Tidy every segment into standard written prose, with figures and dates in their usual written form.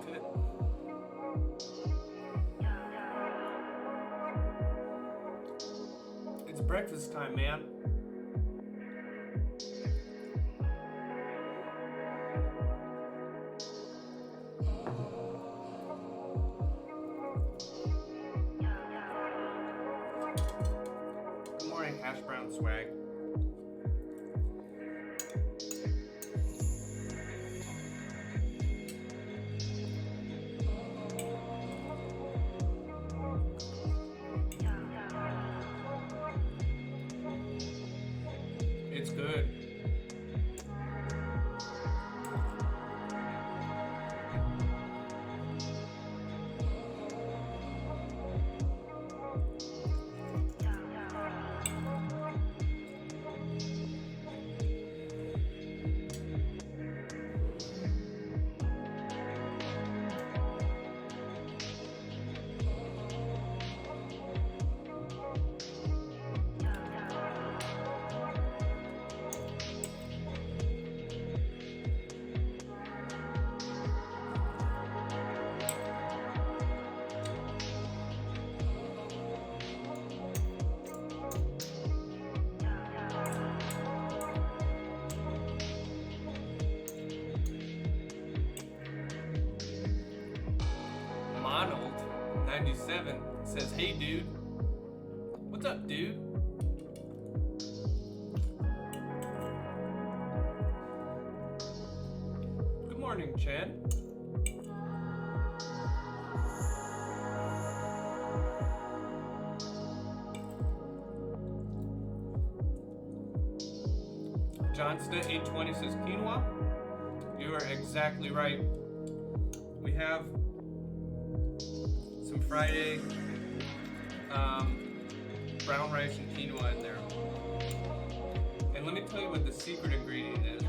felt it. It's breakfast time, man. Good morning, hash brown swag. It's good. Monald 97 says, "Hey dude." What's up, dude? Good morning, Chad. Johnsta 820 says, "Quinoa." You are exactly right. We have some Friday brown rice and quinoa in there. And let me tell you what the secret ingredient is.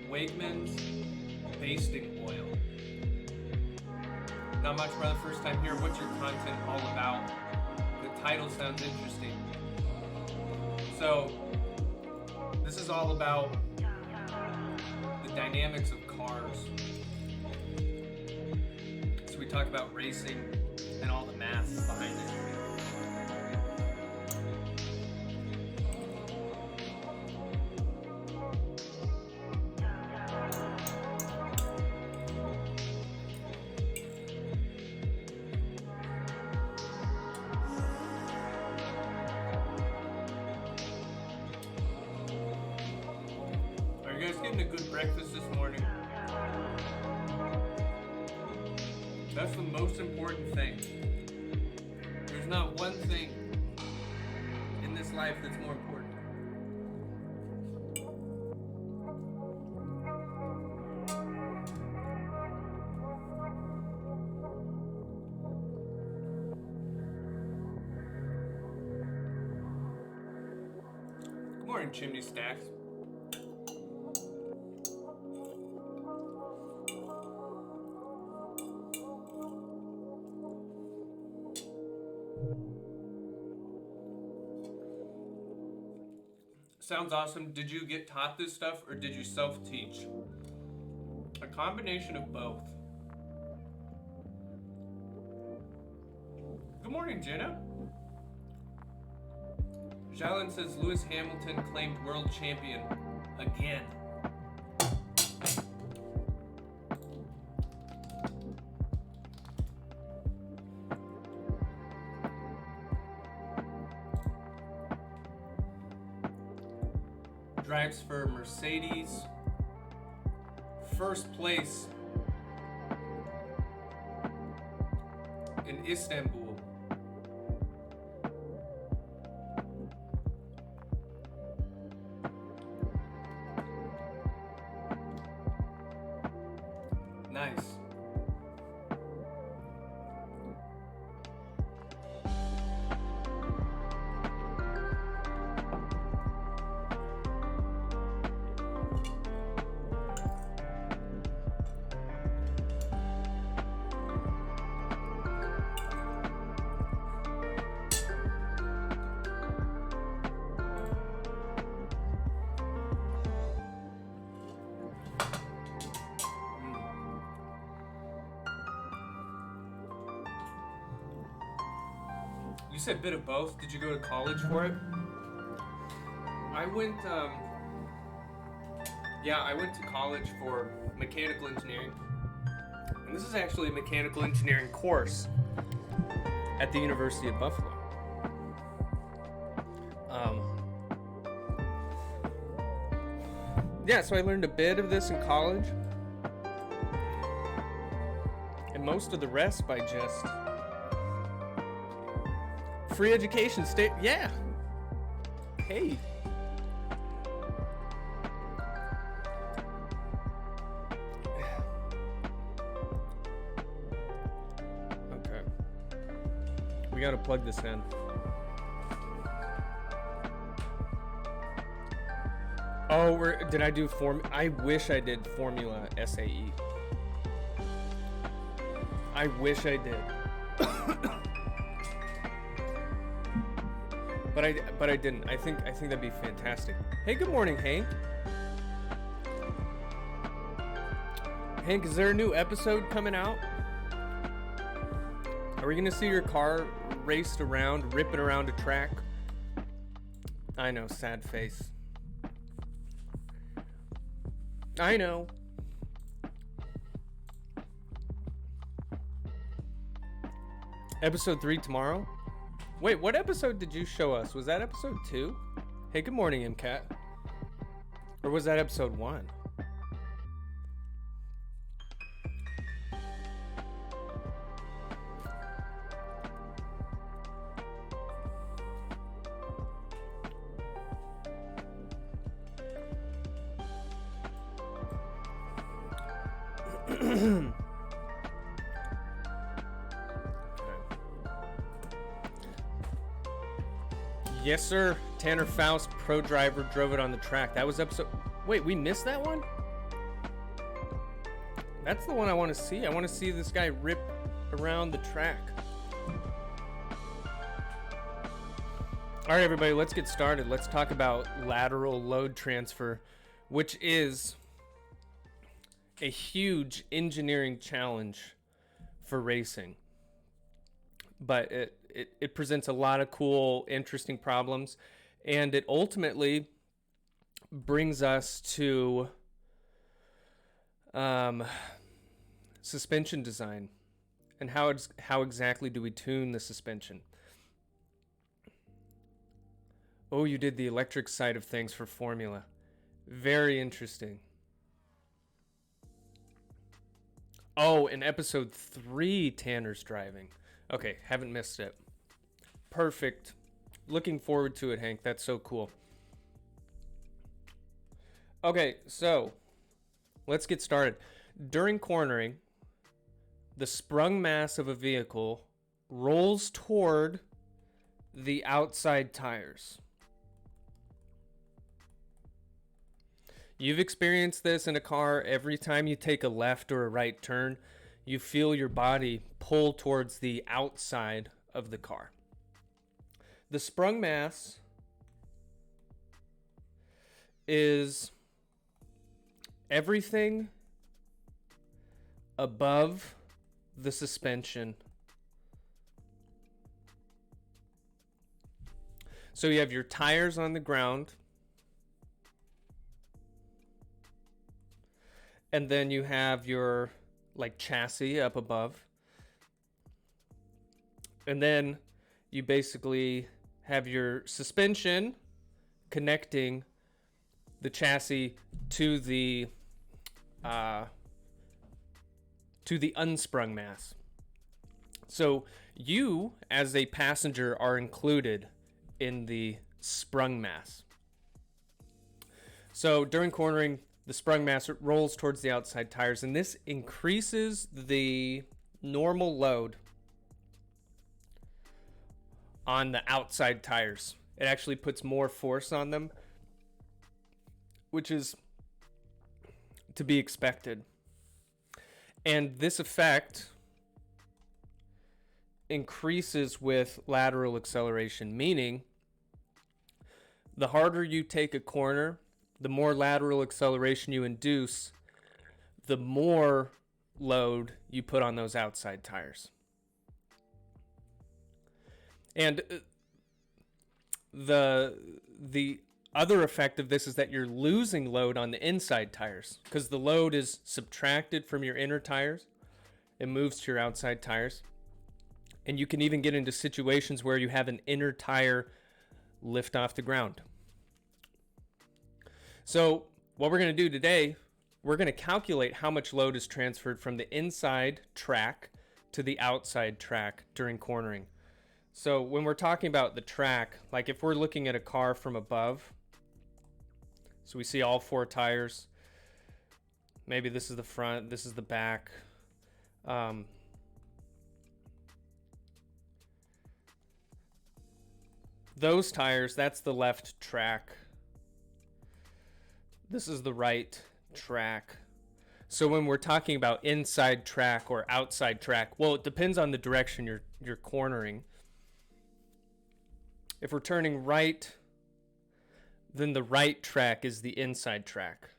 Wegmans basting oil. Not much for the first time here. What's your content all about? The title sounds interesting. So, this is all about the dynamics of cars. So we talk about racing and all the math behind it. Are you guys getting a good breakfast this morning? That's the most important thing. There's not one thing in this life that's more important. Good morning, Chimney Stacks. Sounds awesome. Did you get taught this stuff or did you self-teach? A combination of both. Good morning, Jenna. Jalen says Lewis Hamilton claimed world champion again. Drives for Mercedes. First place in Istanbul. Nice. said a bit of both. Did you go to college for it? I went to college for mechanical engineering. And this is actually a mechanical engineering course at the University of Buffalo. So I learned a bit of this in college. And most of the rest by just free education state. Yeah. Hey. Okay. We gotta plug this in. Oh, did I do I wish I did Formula SAE. I wish I did. But I didn't. I think that'd be fantastic. Hey, good morning, Hank. Hank, is there a new episode coming out? Are we gonna see your car raced around, ripping around a track? I know, sad face. I know. Episode 3 tomorrow? Wait, what episode did you show us? Was that episode 2? Hey, good morning, MCAT. Or was that episode 1? Yes, sir. Tanner Faust, pro driver, drove it on the track. That was episode... Wait, we missed that one? That's the one I want to see. I want to see this guy rip around the track. All right, everybody, let's get started. Let's talk about lateral load transfer, which is a huge engineering challenge for racing. But it presents a lot of cool, interesting problems, and it ultimately brings us to suspension design and how exactly do we tune the suspension. Oh, you did the electric side of things for Formula. Very interesting. Oh, in episode 3, Tanner's driving. Okay, haven't missed it. Perfect. Looking forward to it, Hank. That's so cool. Okay, so let's get started. During cornering, the sprung mass of a vehicle rolls toward the outside tires. You've experienced this in a car. Every time you take a left or a right turn, you feel your body pull towards the outside of the car. The sprung mass is everything above the suspension. So you have your tires on the ground, and then you have your chassis up above, and then you basically have your suspension connecting the chassis to the unsprung mass. So you, as a passenger, are included in the sprung mass. So during cornering, the sprung mass rolls towards the outside tires, and this increases the normal load on the outside tires. It actually puts more force on them, which is to be expected. And this effect increases with lateral acceleration, meaning the harder you take a corner, the more lateral acceleration you induce, the more load you put on those outside tires. And the other effect of this is that you're losing load on the inside tires because the load is subtracted from your inner tires. It moves to your outside tires. And you can even get into situations where you have an inner tire lift off the ground. So what we're going to do today, we're going to calculate how much load is transferred from the inside track to the outside track during cornering. So when we're talking about the track, like if we're looking at a car from above, so we see all 4 tires. Maybe this is the front, this is the back. Those tires, that's the left track. This is the right track. So when we're talking about inside track or outside track, well, it depends on the direction you're cornering. If we're turning right, then the right track is the inside track.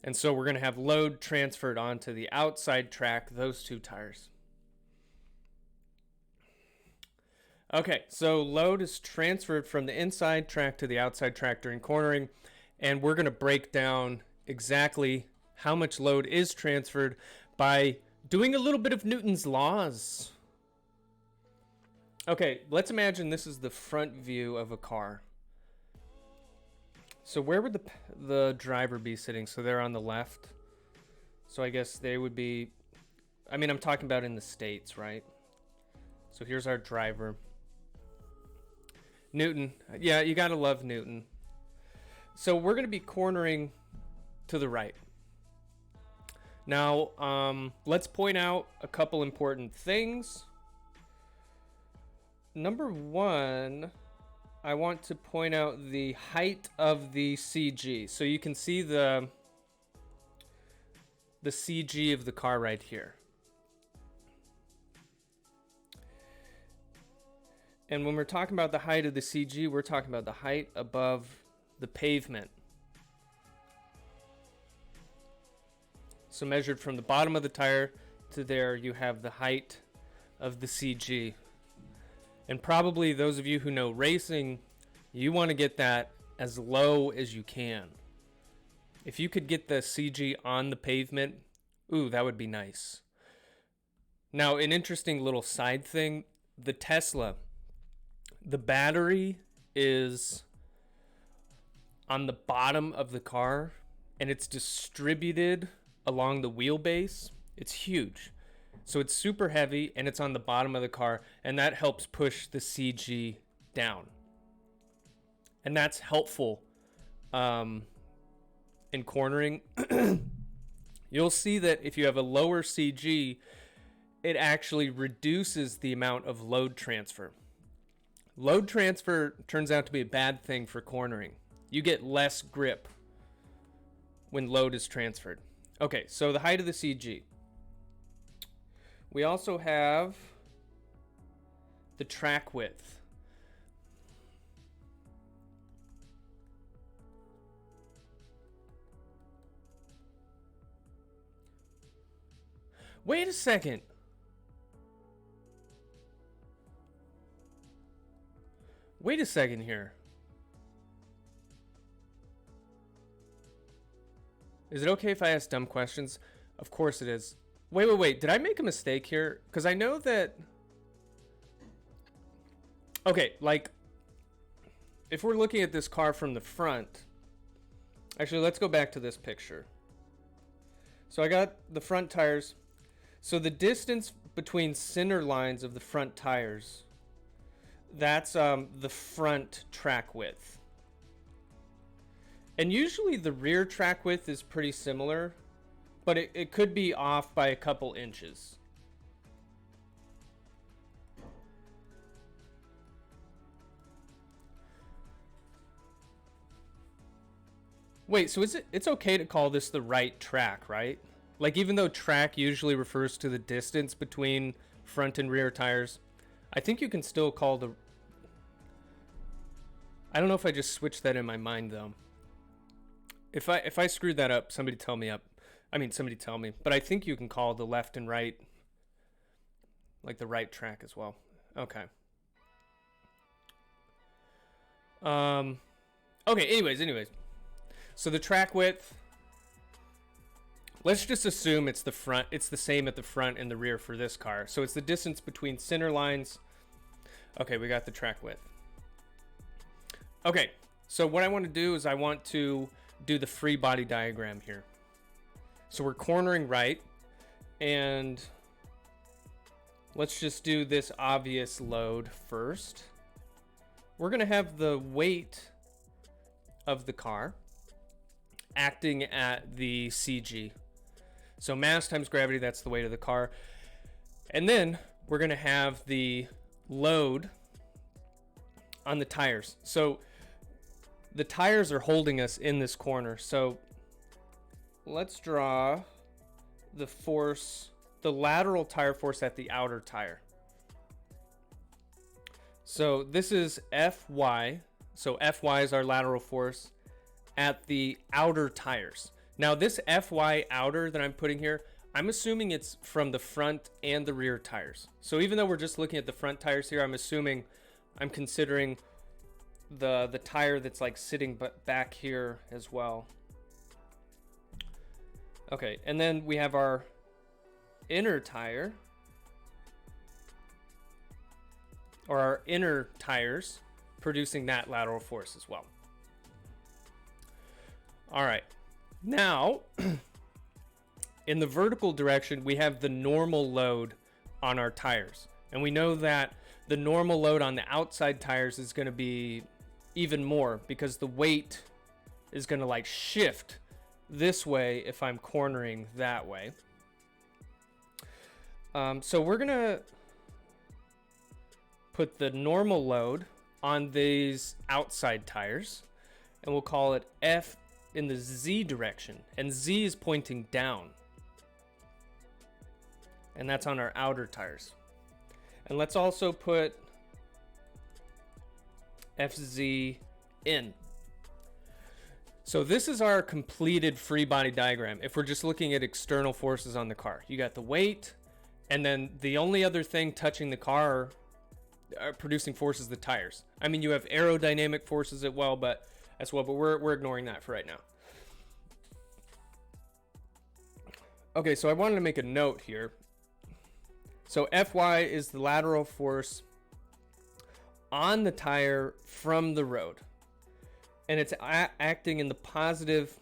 And so we're going to have load transferred onto the outside track, those 2 tires. Okay, so load is transferred from the inside track to the outside track during cornering, and we're going to break down exactly how much load is transferred by doing a little bit of Newton's laws. Okay, let's imagine this is the front view of a car. So where would the driver be sitting? So they're on the left. So I guess they would be, I mean, I'm talking about in the States, right? So here's our driver. Newton. Yeah, you gotta love Newton. So we're gonna be cornering to the right. Now, let's point out a couple important things. Number 1, I want to point out the height of the CG. So you can see the CG of the car right here. And when we're talking about the height of the CG, we're talking about the height above the pavement. So measured from the bottom of the tire to there, you have the height of the CG. And probably those of you who know racing, you want to get that as low as you can. If you could get the CG on the pavement, ooh, that would be nice. Now, an interesting little side thing, the Tesla, the battery is on the bottom of the car and it's distributed along the wheelbase. It's huge. So it's super heavy and it's on the bottom of the car, and that helps push the CG down. And that's helpful in cornering. You'll see that if you have a lower CG, it actually reduces the amount of load transfer. Load transfer turns out to be a bad thing for cornering. You get less grip when load is transferred. Okay, so the height of the CG. We also have the track width. Wait a second. Wait a second here. Is it okay if I ask dumb questions? Of course it is. Wait. Did I make a mistake here? Because I know that... Okay, like... If we're looking at this car from the front... Actually, let's go back to this picture. So I got the front tires. So the distance between center lines of the front tires... That's the front track width. And usually the rear track width is pretty similar, but it could be off by a couple inches. Wait, so it's okay to call this the right track, right? Like, even though track usually refers to the distance between front and rear tires, I think you can still call the... I don't know if I just switched that in my mind, though. If I screwed that up, somebody tell me. But I think you can call the left and right, like the right track as well. Okay. Okay, anyways. So the track width, let's just assume it's the same at the front and the rear for this car. So it's the distance between center lines. Okay, we got the track width. Okay, so what I want to do is I want to do the free body diagram here. So we're cornering right, and let's just do this obvious load first. We're going to have the weight of the car acting at the CG. So mass times gravity, that's the weight of the car. And then we're going to have the load on the tires. So the tires are holding us in this corner. So let's draw the force, the lateral tire force at the outer tire. So this is Fy. So Fy is our lateral force at the outer tires. Now this Fy outer that I'm putting here, I'm assuming it's from the front and the rear tires. So even though we're just looking at the front tires here, I'm considering the tire that's like sitting back here as well. Okay, and then we have our inner tire, or our inner tires, producing that lateral force as well. All right, now in the vertical direction, we have the normal load on our tires. And we know that the normal load on the outside tires is going to be even more because the weight is going to like shift this way if I'm cornering that way. So we're going to put the normal load on these outside tires, and we'll call it F in the Z direction, and Z is pointing down, and that's on our outer tires. And let's also put FZ in. So this is our completed free body diagram if we're just looking at external forces on the car. You got the weight, and then the only other thing touching the car producing force is the tires. I mean, you have aerodynamic forces as well, but we're ignoring that for right now. Okay, so I wanted to make a note here. So Fy is the lateral force on the tire from the road, and it's acting in the positive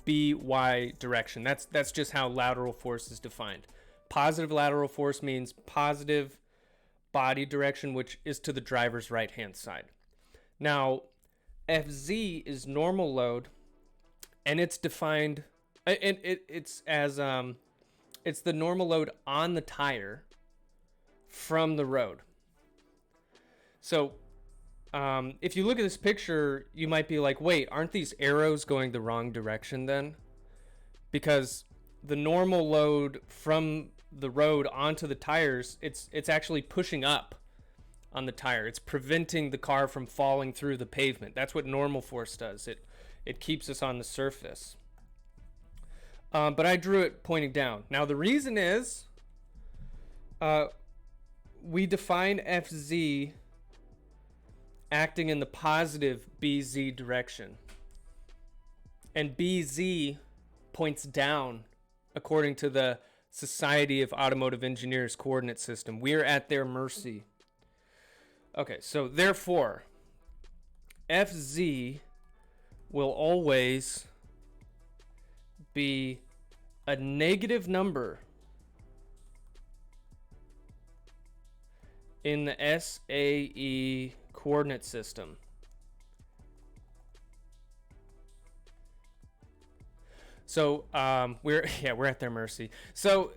by direction. That's just how lateral force is defined. Positive lateral force means positive body direction, which is to the driver's right hand side. Now Fz is normal load, and it's defined, and it's as it's the normal load on the tire from the road. So if you look at this picture, you might be like, wait, aren't these arrows going the wrong direction then? Because the normal load from the road onto the tires, it's actually pushing up on the tire. It's preventing the car from falling through the pavement. That's what normal force does. It keeps us on the surface. But I drew it pointing down. Now the reason is we define Fz acting in the positive BZ direction. And BZ points down according to the Society of Automotive Engineers coordinate system. We're at their mercy. Okay, so therefore, Fz will always be a negative number in the SAE coordinate system. So we're at their mercy. So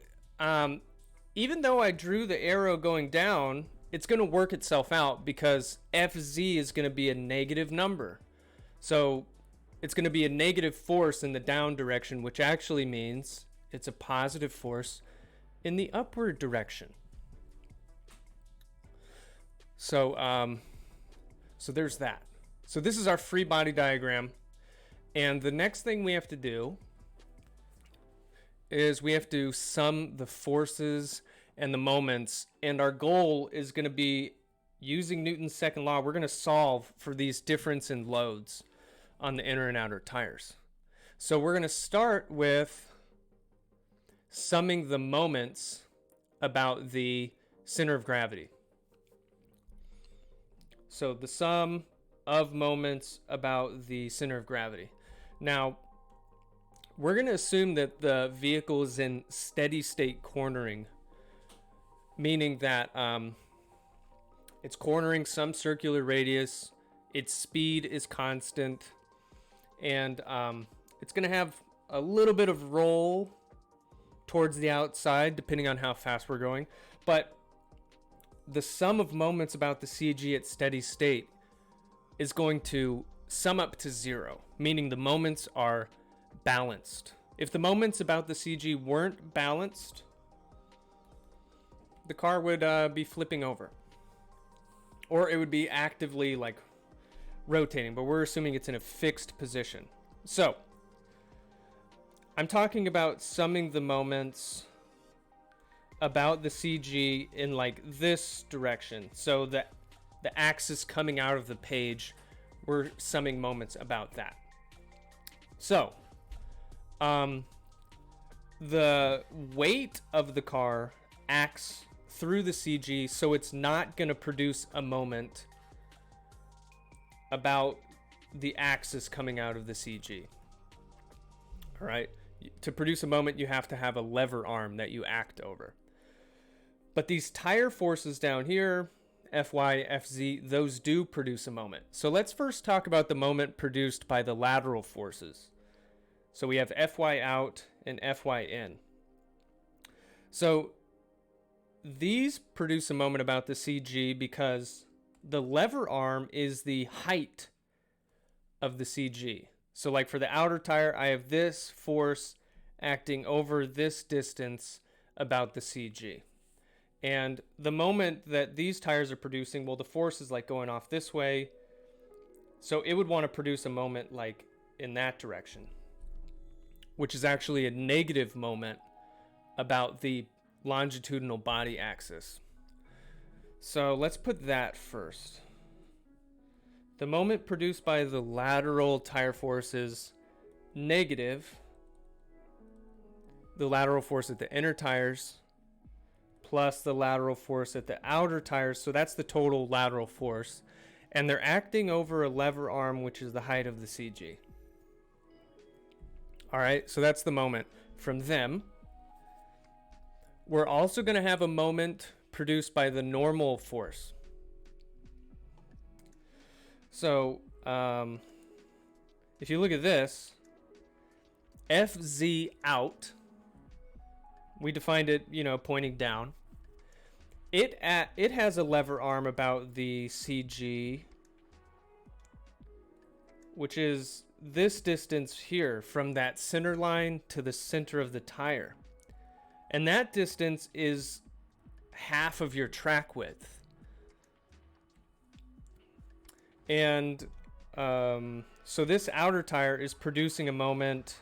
even though I drew the arrow going down, it's going to work itself out because Fz is going to be a negative number. So it's going to be a negative force in the down direction, which actually means it's a positive force in the upward direction. So so there's that. So this is our free body diagram. And the next thing we have to do is we have to sum the forces and the moments, and our goal is going to be using Newton's second law, we're going to solve for these difference in loads on the inner and outer tires. So we're going to start with summing the moments about the center of gravity. So the sum of moments about the center of gravity. Now, we're going to assume that the vehicle is in steady state cornering, meaning that it's cornering some circular radius, its speed is constant, and it's going to have a little bit of roll towards the outside depending on how fast we're going. But the sum of moments about the CG at steady state is going to sum up to 0, meaning the moments are balanced. If the moments about the CG weren't balanced, the car would be flipping over, or it would be actively like rotating, but we're assuming it's in a fixed position. So I'm talking about summing the moments about the CG in like this direction. So the axis coming out of the page, we're summing moments about that. So the weight of the car acts through the CG, so it's not going to produce a moment about the axis coming out of the CG. All right. To produce a moment, you have to have a lever arm that you act over. But these tire forces down here, Fy, Fz, those do produce a moment. So let's first talk about the moment produced by the lateral forces. So we have Fy out and Fy in. So these produce a moment about the CG because the lever arm is the height of the CG. So like for the outer tire, I have this force acting over this distance about the CG. And the moment that these tires are producing, well, the force is like going off this way. So it would want to produce a moment like in that direction, which is actually a negative moment about the longitudinal body axis. So let's put that first. The moment produced by the lateral tire force is negative the lateral force at the inner tires plus the lateral force at the outer tires. So that's the total lateral force. And they're acting over a lever arm, which is the height of the CG. All right, so that's the moment from them. We're also going to have a moment produced by the normal force. So if you look at this, Fz out, we defined it, pointing down. It has a lever arm about the CG, which is this distance here from that center line to the center of the tire. And that distance is half of your track width. And so this outer tire is producing a moment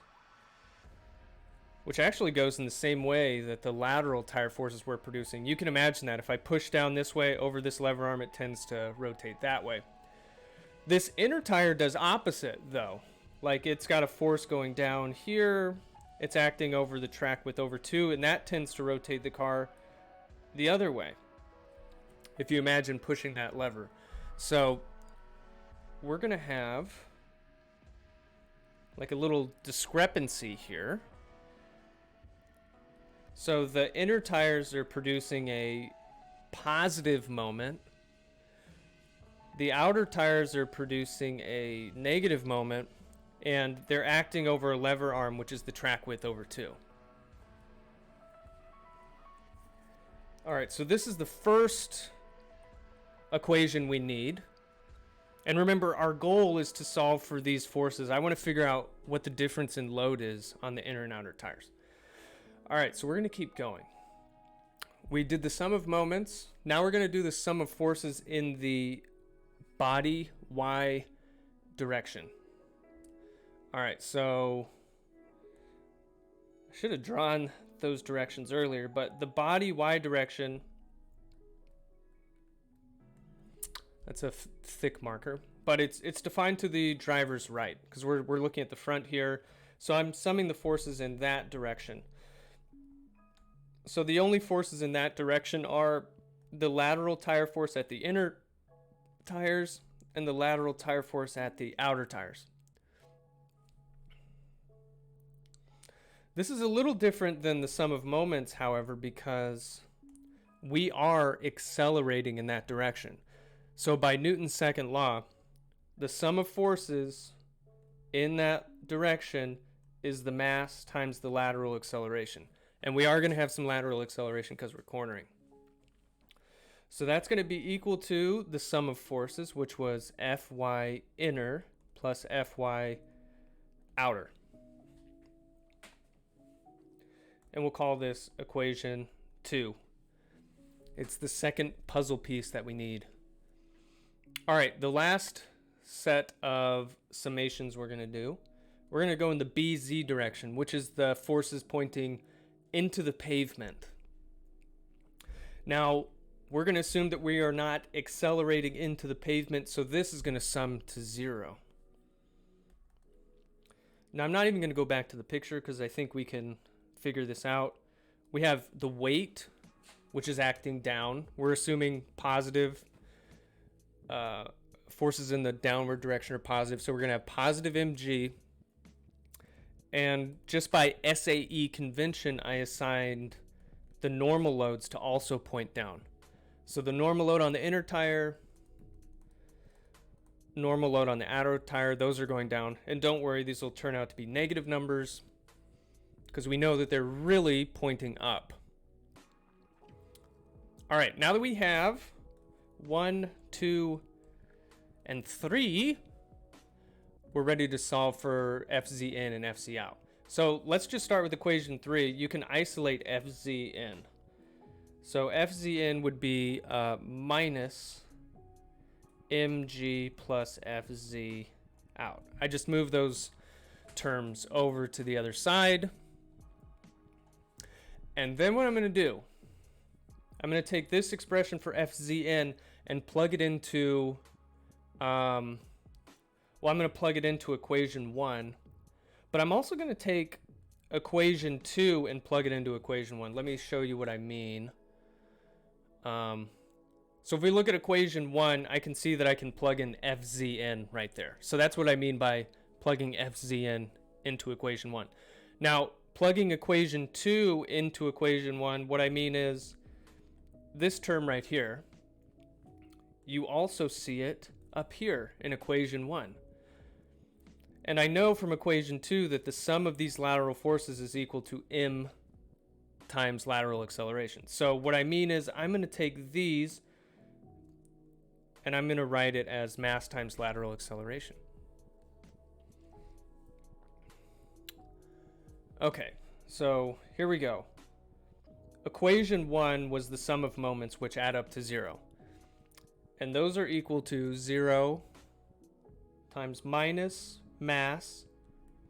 which actually goes in the same way that the lateral tire forces were producing. You can imagine that if I push down this way over this lever arm, it tends to rotate that way. This inner tire does opposite though. Like it's got a force going down here. It's acting over the track width over 2, and that tends to rotate the car the other way, if you imagine pushing that lever. So we're going to have like a little discrepancy here. So the inner tires are producing a positive moment. The outer tires are producing a negative moment, and they're acting over a lever arm, which is the track width over 2. All right, so this is the first equation we need. And remember, our goal is to solve for these forces. I want to figure out what the difference in load is on the inner and outer tires. All right, so we're going to keep going. We did the sum of moments. Now we're going to do the sum of forces in the body Y direction. All right, so I should have drawn those directions earlier, but the body Y direction That's a thick marker, but it's defined to the driver's right because we're looking at the front here. So I'm summing the forces in that direction. So the only forces in that direction are the lateral tire force at the inner tires and the lateral tire force at the outer tires. This is a little different than the sum of moments, however, because we are accelerating in that direction. So by Newton's second law, the sum of forces in that direction is the mass times the lateral acceleration. And we are going to have some lateral acceleration because we're cornering. So that's going to be equal to the sum of forces, which was Fy inner plus Fy outer. And we'll call this equation 2. It's the second puzzle piece that we need. All right, the last set of summations we're going to do, we're going to go in the BZ direction, which is the forces pointing into the pavement. Now, we're going to assume that we are not accelerating into the pavement, so this is going to sum to 0. Now, I'm not even going to go back to the picture because I think we can figure this out. We have the weight, which is acting down. We're assuming positive forces in the downward direction are positive, so we're going to have positive mg. And just by SAE convention, I assigned the normal loads to also point down. So the normal load on the inner tire, normal load on the outer tire, those are going down. And don't worry, these will turn out to be negative numbers because we know that they're really pointing up. All right, now that we have 1, 2, and 3, we're ready to solve for FZ in and FZ out. So let's just start with equation 3. You can isolate FZ in. So FZ in would be minus mg plus FZ out. I just move those terms over to the other side. And then what I'm going to do, I'm going to take this expression for FZ in and plug it into, I'm going to plug it into equation 1. But I'm also going to take equation 2 and plug it into equation 1. Let me show you what I mean. So if we look at equation 1, I can see that I can plug in FZ in right there. So that's what I mean by plugging FZ in into equation 1. Now, plugging equation 2 into equation 1, what I mean is this term right here, you also see it up here in equation 1. And I know from equation 2 that the sum of these lateral forces is equal to m times lateral acceleration. So what I mean is I'm going to take these and I'm going to write it as mass times lateral acceleration. Okay, so here we go. Equation 1 was the sum of moments which add up to 0. And those are equal to 0 times minus mass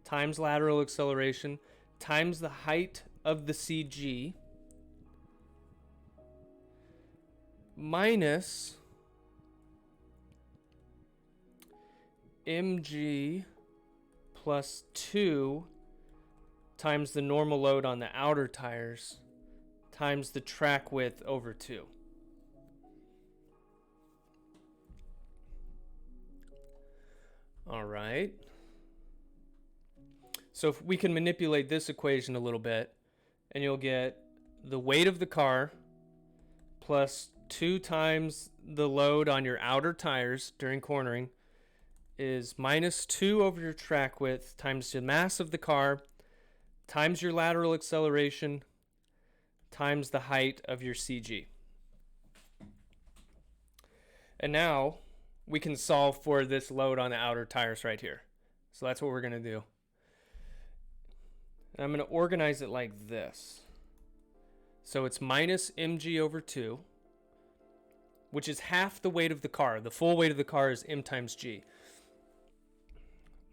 times lateral acceleration times the height of the CG minus mg plus 2 times the normal load on the outer tires times the track width over 2. All right. So if we can manipulate this equation a little bit, and you'll get the weight of the car plus 2 times the load on your outer tires during cornering is minus 2 over your track width times the mass of the car times your lateral acceleration times the height of your CG. And now we can solve for this load on the outer tires right here. So that's what we're going to do. And I'm going to organize it like this. So it's minus mg over 2, which is half the weight of the car. The full weight of the car is m times g.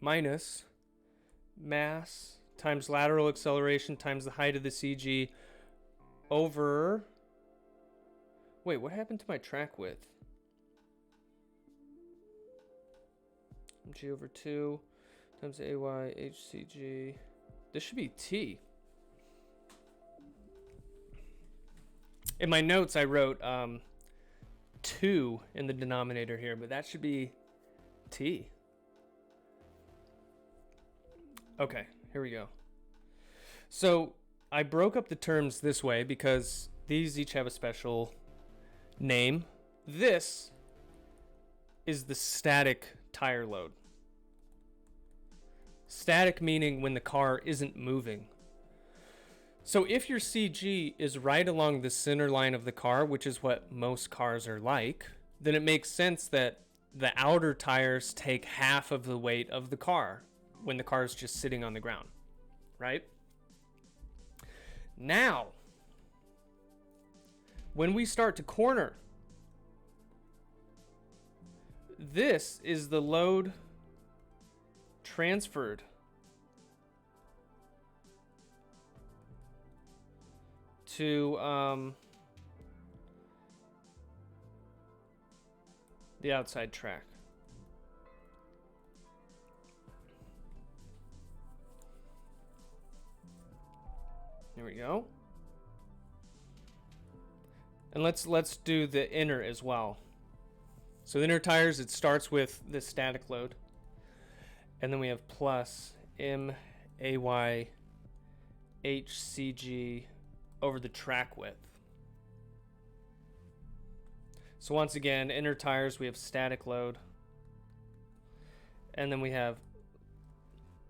Minus mass times lateral acceleration times the height of the CG over... Wait, what happened to my track width? mg over 2 times ay hcg. This should be T. In my notes, I wrote 2 in the denominator here, but that should be T. Okay, here we go. So I broke up the terms this way because these each have a special name. This is the static tire load. Static meaning when the car isn't moving. So if your CG is right along the center line of the car, which is what most cars are like, then it makes sense that the outer tires take half of the weight of the car when the car is just sitting on the ground, right? Now, when we start to corner, this is the load transferred to the outside track. There we go. And let's do the inner as well. So the inner tires, it starts with the static load. And then we have plus MAY HCG over the track width. So once again, inner tires, we have static load. And then we have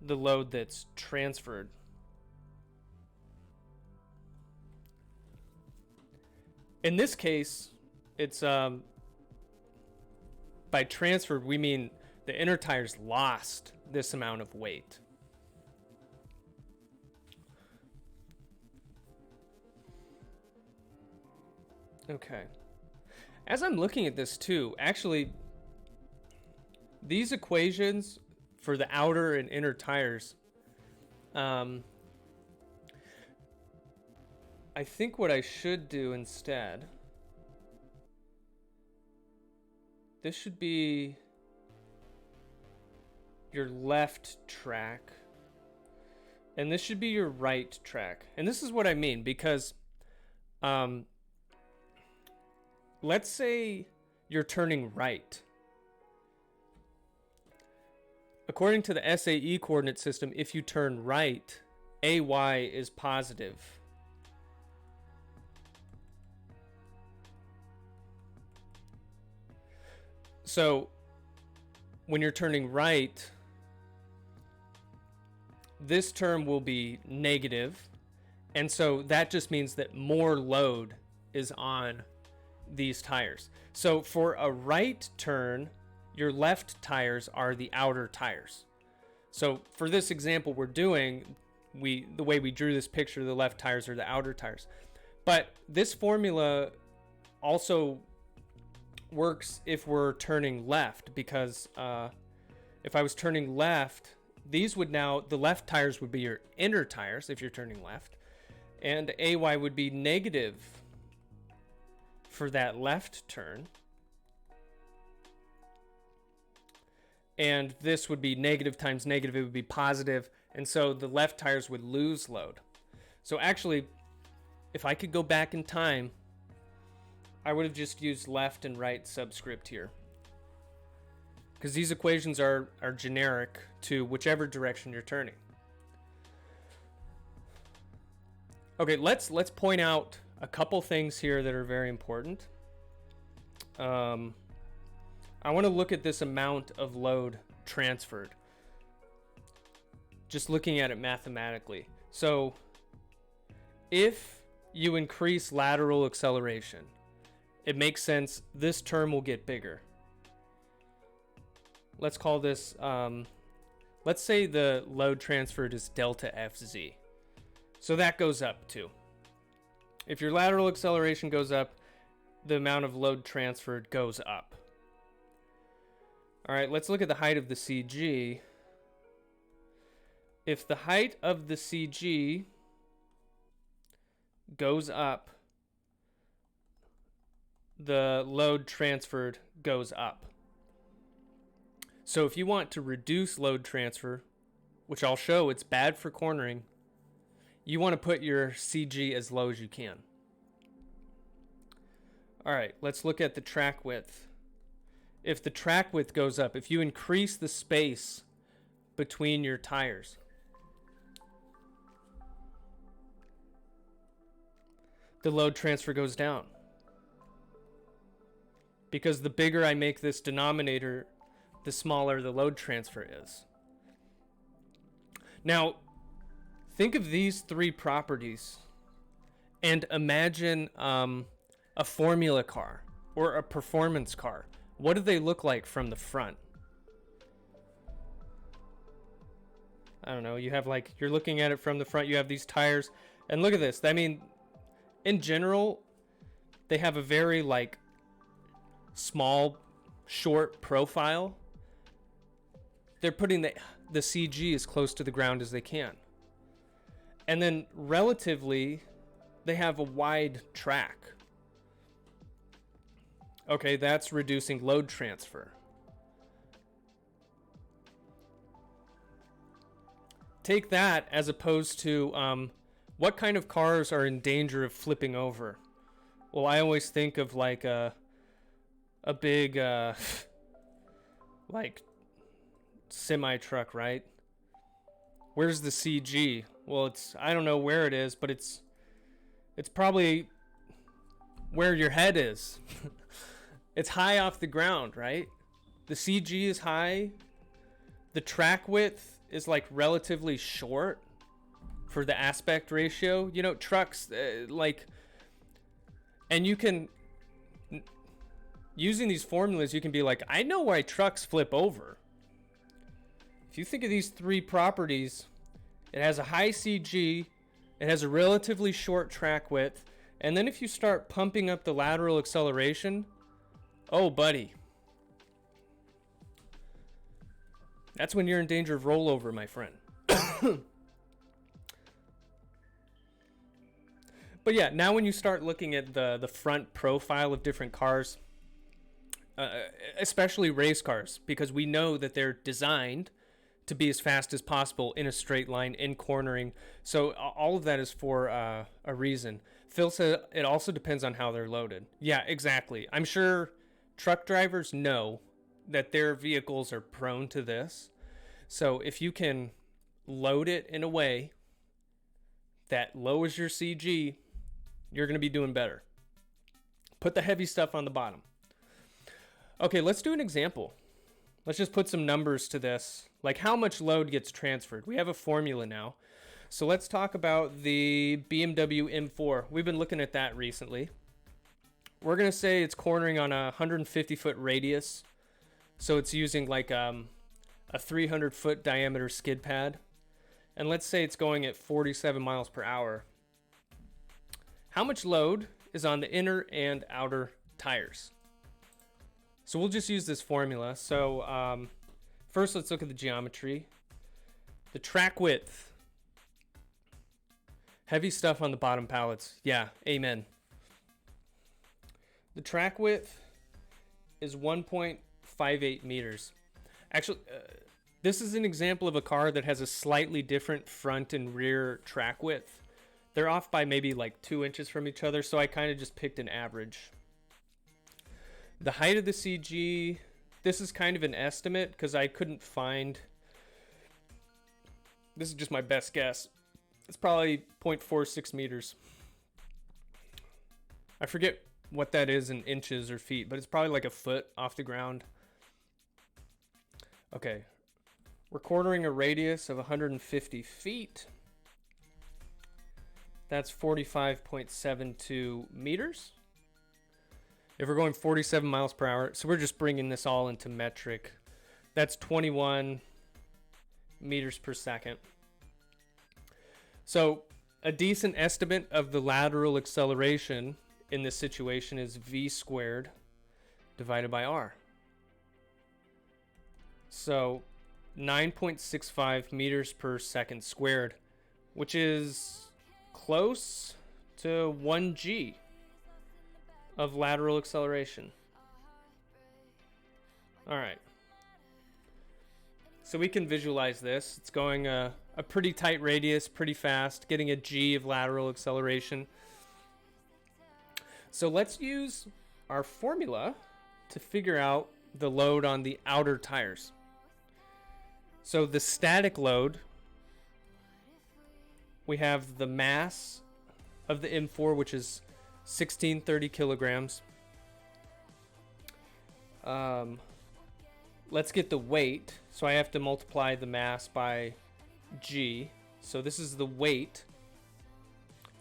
the load that's transferred. In this case, it's by transferred, we mean the inner tires lost this amount of weight. Okay. As I'm looking at this too, actually, these equations for the outer and inner tires, I think what I should do instead, this should be your left track, and this should be your right track. And this is what I mean, because let's say you're turning right. According to the SAE coordinate system, if you turn right, AY is positive. So when you're turning right, this term will be negative, and so that just means that more load is on these tires. So for a right turn, your left tires are the outer tires. So for this example we're doing, the way we drew this picture, the left tires are the outer tires. But this formula also works if we're turning left, because if I was turning left, these would now, the left tires would be your inner tires if you're turning left, and AY would be negative for that left turn, and this would be negative times negative, it would be positive, and so the left tires would lose load. So actually, if I could go back in time, I would have just used left and right subscript here, because these equations are generic to whichever direction you're turning. Okay, let's point out a couple things here that are very important. I want to look at this amount of load transferred, just looking at it mathematically. So if you increase lateral acceleration, it makes sense this term will get bigger. Let's call this, let's say the load transferred is delta FZ. So that goes up too. If your lateral acceleration goes up, the amount of load transferred goes up. All right, let's look at the height of the CG. If the height of the CG goes up, the load transferred goes up. So if you want to reduce load transfer, which I'll show it's bad for cornering, you want to put your CG as low as you can. All right, let's look at the track width. If the track width goes up, if you increase the space between your tires, the load transfer goes down. Because the bigger I make this denominator, the smaller the load transfer is. Now, think of these three properties and imagine a formula car or a performance car. What do they look like from the front? I don't know. You have like, you're looking at it from the front, you have these tires, and look at this. I mean, in general, they have a very like small, short profile. They're putting the CG as close to the ground as they can. And then relatively, they have a wide track. Okay, that's reducing load transfer. Take that as opposed to what kind of cars are in danger of flipping over? Well, I always think of like a big like semi truck, right? Where's the CG? Well, it's, I don't know where it is, but it's probably where your head is. It's high off the ground, right? The CG is high. The track width is like relatively short for the aspect ratio. You know, trucks like, and you can, using these formulas, you can be like, I know why trucks flip over. If you think of these three properties, it has a high CG, it has a relatively short track width, and then if you start pumping up the lateral acceleration, oh, buddy. That's when you're in danger of rollover, my friend. But yeah, now when you start looking at the front profile of different cars, especially race cars, because we know that they're designed to be as fast as possible in a straight line, in cornering. So all of that is for a reason. Phil said it also depends on how they're loaded. Yeah, exactly. I'm sure truck drivers know that their vehicles are prone to this. So if you can load it in a way that lowers your CG, you're going to be doing better. Put the heavy stuff on the bottom. Okay, let's do an example. Let's just put some numbers to this, like how much load gets transferred. We have a formula now. So let's talk about the BMW M4. We've been looking at that recently. We're going to say it's cornering on a 150-foot radius. So it's using like a 300-foot diameter skid pad. And let's say it's going at 47 miles per hour. How much load is on the inner and outer tires? So we'll just use this formula. So first, let's look at the geometry. The track width. Heavy stuff on the bottom pallets. Yeah, amen. The track width is 1.58 meters. Actually, this is an example of a car that has a slightly different front and rear track width. They're off by maybe like 2 inches from each other, so I kind of just picked an average. The height of the CG, this is kind of an estimate because I couldn't find, this is just my best guess. It's probably 0.46 meters. I forget what that is in inches or feet, but it's probably like a foot off the ground. Okay, we're cornering a radius of 150 feet. That's 45.72 meters. If we're going 47 miles per hour, so we're just bringing this all into metric. That's 21 meters per second. So a decent estimate of the lateral acceleration in this situation is v squared divided by r. So 9.65 meters per second squared, which is close to 1g of lateral acceleration. All right. So we can visualize this. It's going a pretty tight radius, pretty fast, getting a G of lateral acceleration. So let's use our formula to figure out the load on the outer tires. So the static load, we have the mass of the M4, which is 1630 kilograms. Let's get the weight. So I have to multiply the mass by G. So this is the weight.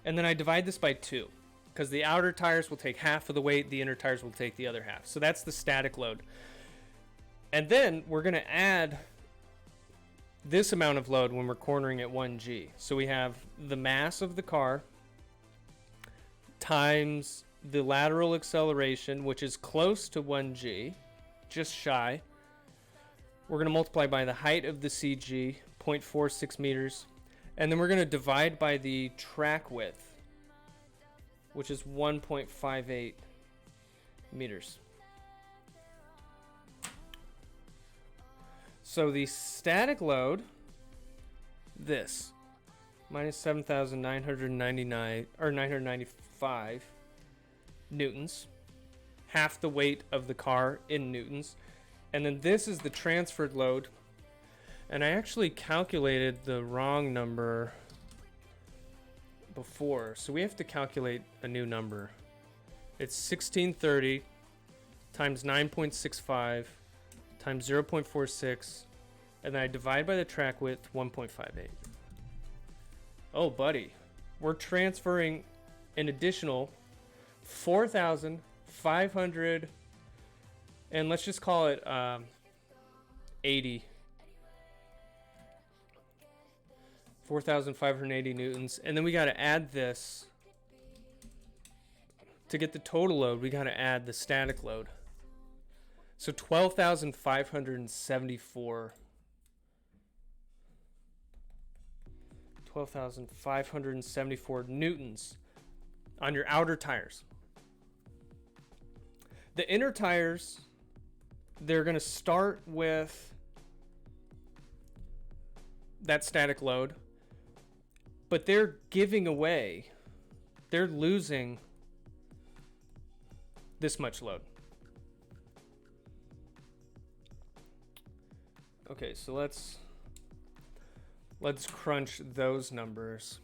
And then I divide this by 2. Because the outer tires will take half of the weight, the inner tires will take the other half. So that's the static load. And then we're going to add this amount of load when we're cornering at 1G. So we have the mass of the car times the lateral acceleration, which is close to 1G, just shy. We're going to multiply by the height of the CG, 0.46 meters. And then we're going to divide by the track width, which is 1.58 meters. So the static load, this, minus 7,999 or 995 newtons, half the weight of the car in newtons. And then this is the transferred load. And I actually calculated the wrong number before, so we have to calculate a new number. It's 1630 times 9.65 times 0.46, and then I divide by the track width, 1.58. Oh buddy, we're transferring an additional 4,500, and let's just call it 80. 4,580 newtons. And then we got to add this. To get the total load, we got to add the static load. So 12,574. 12,574 newtons on your outer tires. The inner tires, they're going to start with that static load, but they're giving away, they're losing this much load. Okay, so let's crunch those numbers.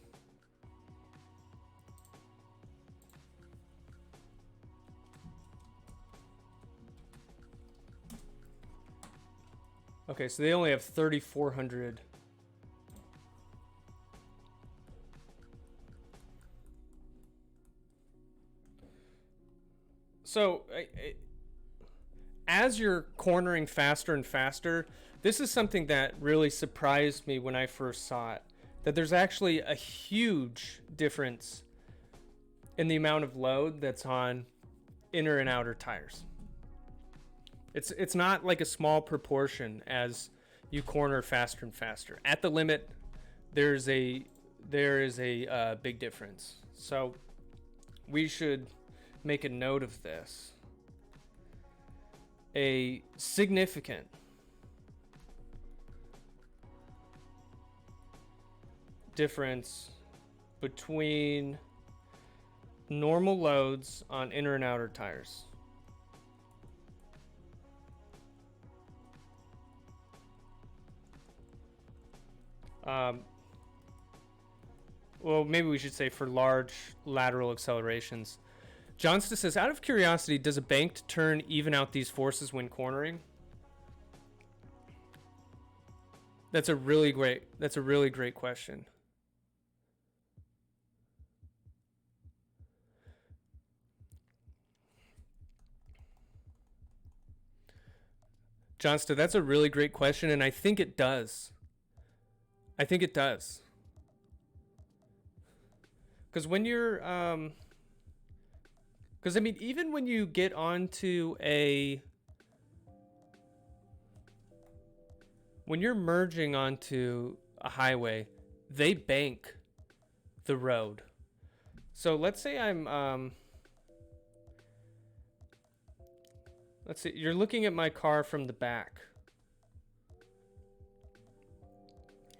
Okay, so they only have 3,400. So, as you're cornering faster and faster, this is something that really surprised me when I first saw it. That there's actually a huge difference in the amount of load that's on inner and outer tires. It's not like a small proportion as you corner faster and faster. At the limit, there is a big difference. So we should make a note of this. A significant difference between normal loads on inner and outer tires. Well, maybe we should say for large lateral accelerations. Johnston says, out of curiosity, does a banked turn even out these forces when cornering? That's a really great question. Johnston, that's a really great question, and I think it does. Because when you're because I mean, even when you get onto when you're merging onto a highway, they bank the road. So let's say let's see, you're looking at my car from the back.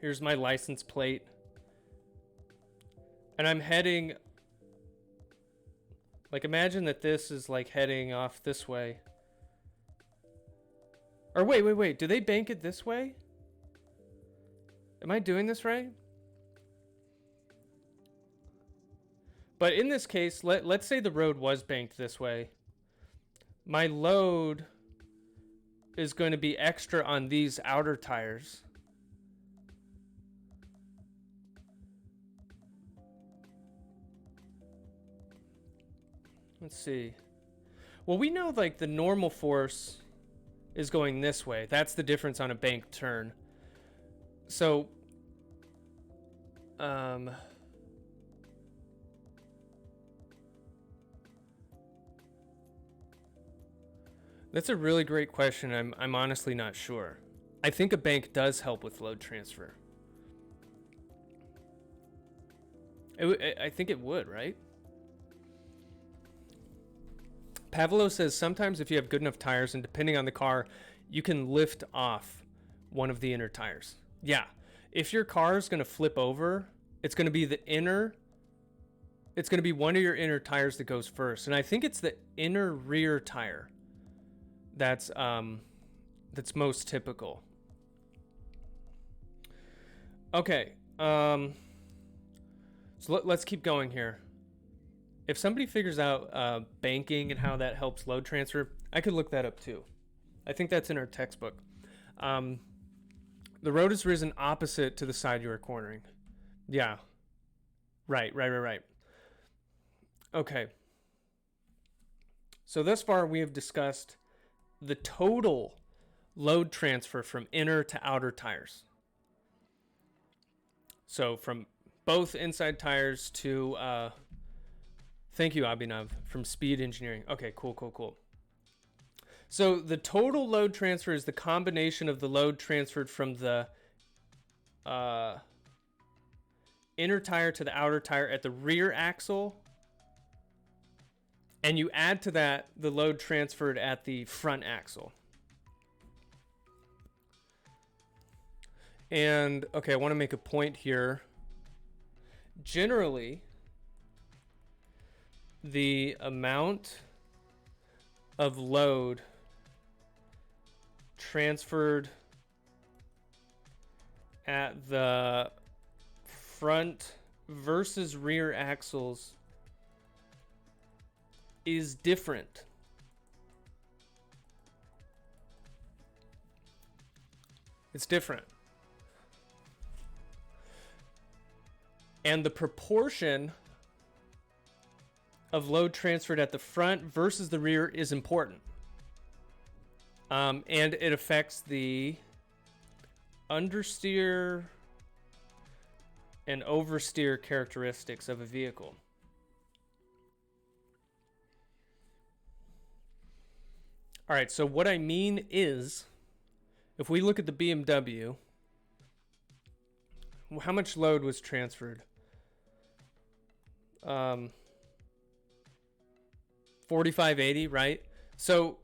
Here's my license plate. And I'm heading, like, imagine that this is like heading off this way. Or wait. Do they bank it this way? Am I doing this right? But in this case, let's say the road was banked this way. My load is going to be extra on these outer tires. Let's see. Well, we know like the normal force is going this way. That's the difference on a banked turn. So, that's a really great question. I'm honestly not sure. I think a bank does help with load transfer. I think it would, right? Pavlo says sometimes if you have good enough tires and depending on the car, you can lift off one of the inner tires. Yeah. If your car is going to flip over, it's going to be it's going to be one of your inner tires that goes first. And I think it's the inner rear tire that's most typical. Okay. So let's keep going here. If somebody figures out banking and how that helps load transfer, I could look that up too. I think that's in our textbook. The road is risen opposite to the side you are cornering. Yeah. Right. Okay. So thus far we have discussed the total load transfer from inner to outer tires. So from both inside tires to... Thank you, Abhinav, from Speed Engineering. Okay, cool. So the total load transfer is the combination of the load transferred from the inner tire to the outer tire at the rear axle, and you add to that the load transferred at the front axle. And, okay, I want to make a point here. Generally, the amount of load transferred at the front versus rear axles is different. It's different. And the proportion of load transferred at the front versus the rear is important. And it affects the understeer and oversteer characteristics of a vehicle. All right, so what I mean is, if we look at the BMW, how much load was transferred? 4580, right? So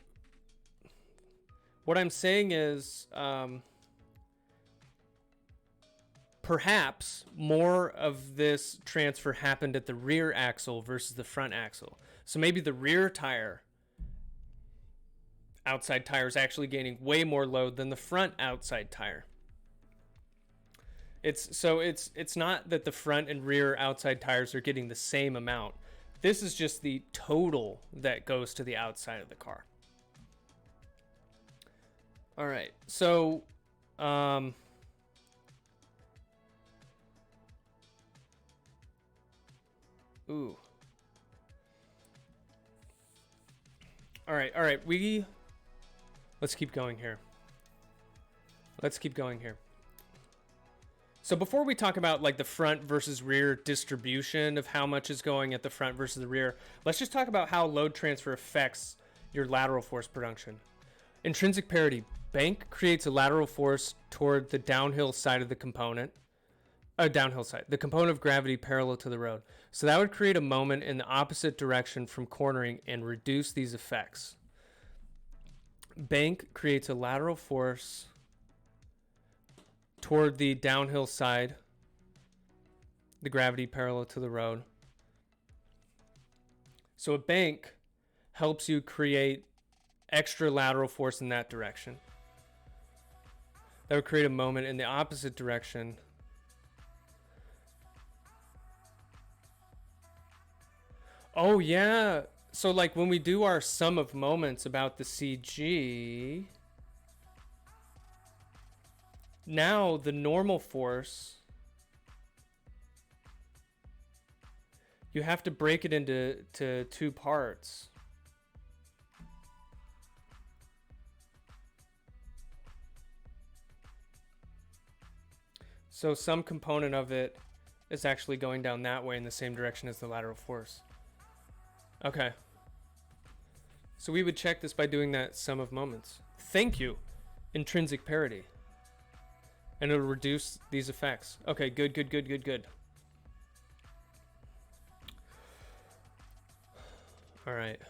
what I'm saying is perhaps more of this transfer happened at the rear axle versus the front axle. So maybe the rear tire, outside tire, is actually gaining way more load than the front outside tire. It's not that the front and rear outside tires are getting the same amount. This is just the total that goes to the outside of the car. All right, so ooh. All right. Let's keep going here. So before we talk about like the front versus rear distribution of how much is going at the front versus the rear, let's just talk about how load transfer affects your lateral force production. Intrinsic parity. Bank creates a lateral force toward the downhill side of the component. Downhill side. The component of gravity parallel to the road. So that would create a moment in the opposite direction from cornering and reduce these effects. Bank creates a lateral force toward the downhill side, the gravity parallel to the road. So a bank helps you create extra lateral force in that direction. That would create a moment in the opposite direction. Oh yeah. So like when we do our sum of moments about the CG, now the normal force, you have to break it into two parts. So some component of it is actually going down that way in the same direction as the lateral force. Okay. So we would check this by doing that sum of moments. Thank you, intrinsic parity. And it'll reduce these effects. Okay, good. All right.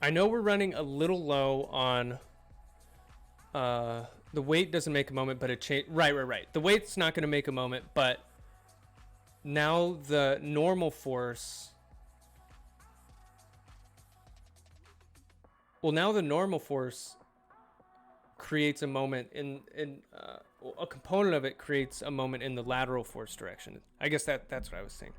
I know we're running a little low on the weight doesn't make a moment, but it change. Right. The weight's not going to make a moment, but now the normal force. Well, now the normal force creates a moment in a component of it creates a moment in the lateral force direction. I guess that's what I was saying.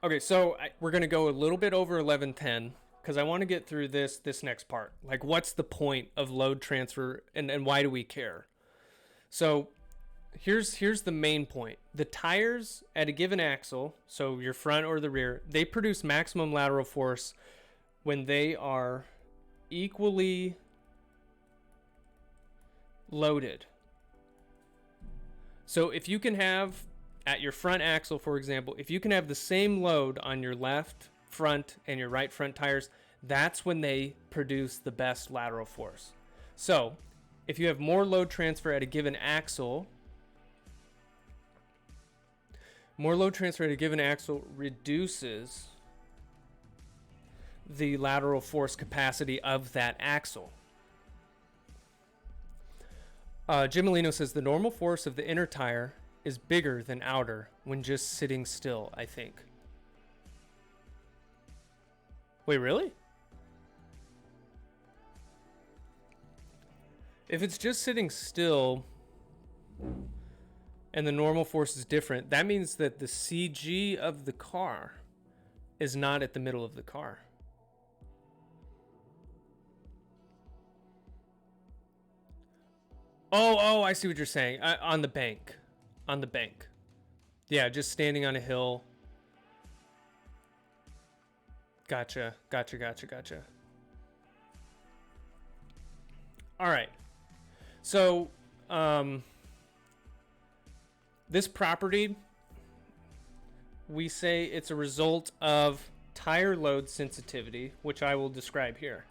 Okay, so we're going to go a little bit over 11:10 because I want to get through this next part. Like, what's the point of load transfer and why do we care? So here's the main point. The tires at a given axle, so your front or the rear, they produce maximum lateral force when they are equally loaded. So if you can have, at your front axle, for example, if you can have the same load on your left front and your right front tires, that's when they produce the best lateral force. So if you have more load transfer at a given axle, reduces the lateral force capacity of that axle. Jim Molino says the normal force of the inner tire is bigger than outer when just sitting still, I think. Wait, really? If it's just sitting still and the normal force is different, that means that the CG of the car is not at the middle of the car. Oh, I see what you're saying. On the bank. Yeah, just standing on a hill. Gotcha. All right. So, this property, we say it's a result of tire load sensitivity, which I will describe here.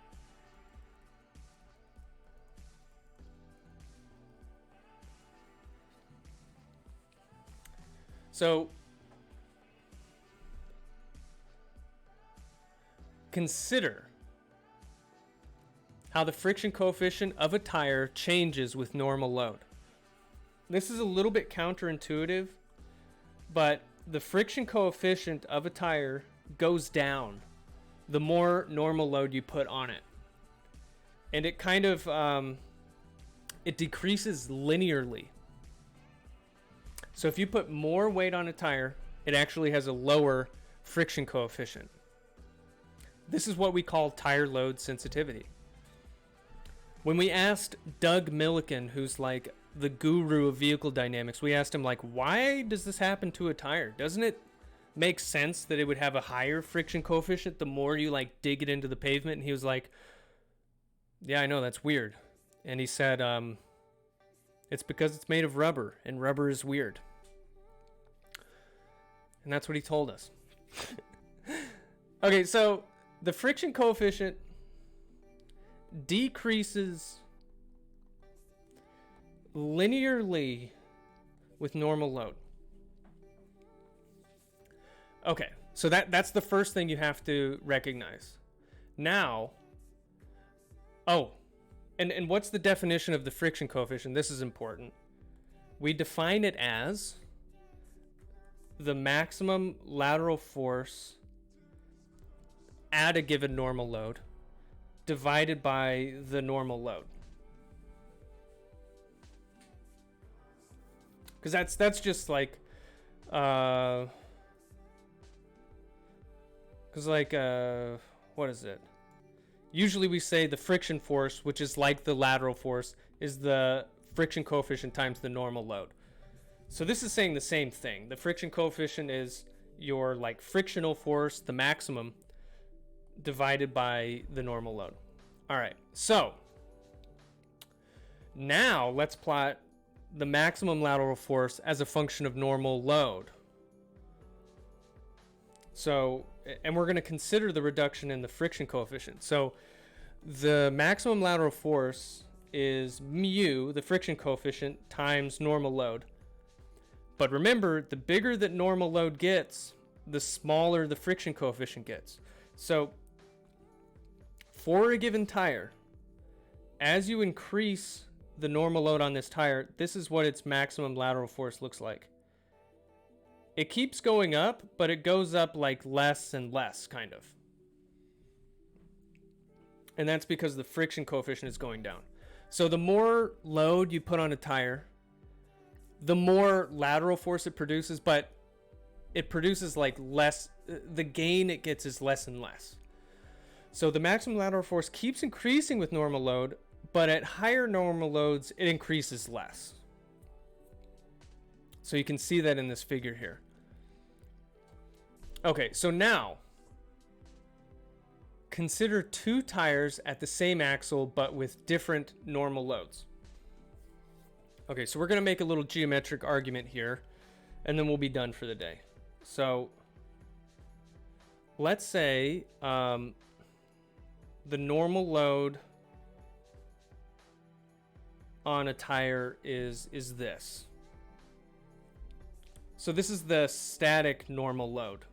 So, consider how the friction coefficient of a tire changes with normal load. This is a little bit counterintuitive, but the friction coefficient of a tire goes down the more normal load you put on it. And it kind of, it decreases linearly. So if you put more weight on a tire, it actually has a lower friction coefficient. This is what we call tire load sensitivity. When we asked Doug Milliken, who's like the guru of vehicle dynamics, we asked him, like, why does this happen to a tire? Doesn't it make sense that it would have a higher friction coefficient the more you like dig it into the pavement? And he was like, yeah, I know, that's weird. And he said, it's because it's made of rubber, and rubber is weird. And that's what he told us. Okay, so the friction coefficient decreases linearly with normal load. Okay, so that's the first thing you have to recognize. Now, oh, and what's the definition of the friction coefficient? This is important. We define it as the maximum lateral force at a given normal load divided by the normal load. Because that's just like, what is it? Usually we say the friction force, which is like the lateral force, is the friction coefficient times the normal load. So this is saying the same thing. The friction coefficient is your like frictional force, the maximum, divided by the normal load. All right, so now let's plot the maximum lateral force as a function of normal load. So, and we're going to consider the reduction in the friction coefficient. So the maximum lateral force is mu, the friction coefficient, times normal load. But remember, the bigger that normal load gets, the smaller the friction coefficient gets. So for a given tire, as you increase the normal load on this tire, this is what its maximum lateral force looks like. It keeps going up, but it goes up like less and less, kind of. And that's because the friction coefficient is going down. So the more load you put on a tire, the more lateral force it produces, but it produces like less, the gain it gets is less and less. So the maximum lateral force keeps increasing with normal load, but at higher normal loads, it increases less. So you can see that in this figure here. Okay, so now consider two tires at the same axle, but with different normal loads. Okay, so we're going to make a little geometric argument here, and then we'll be done for the day. So let's say the normal load on a tire is this. So this is the static normal load.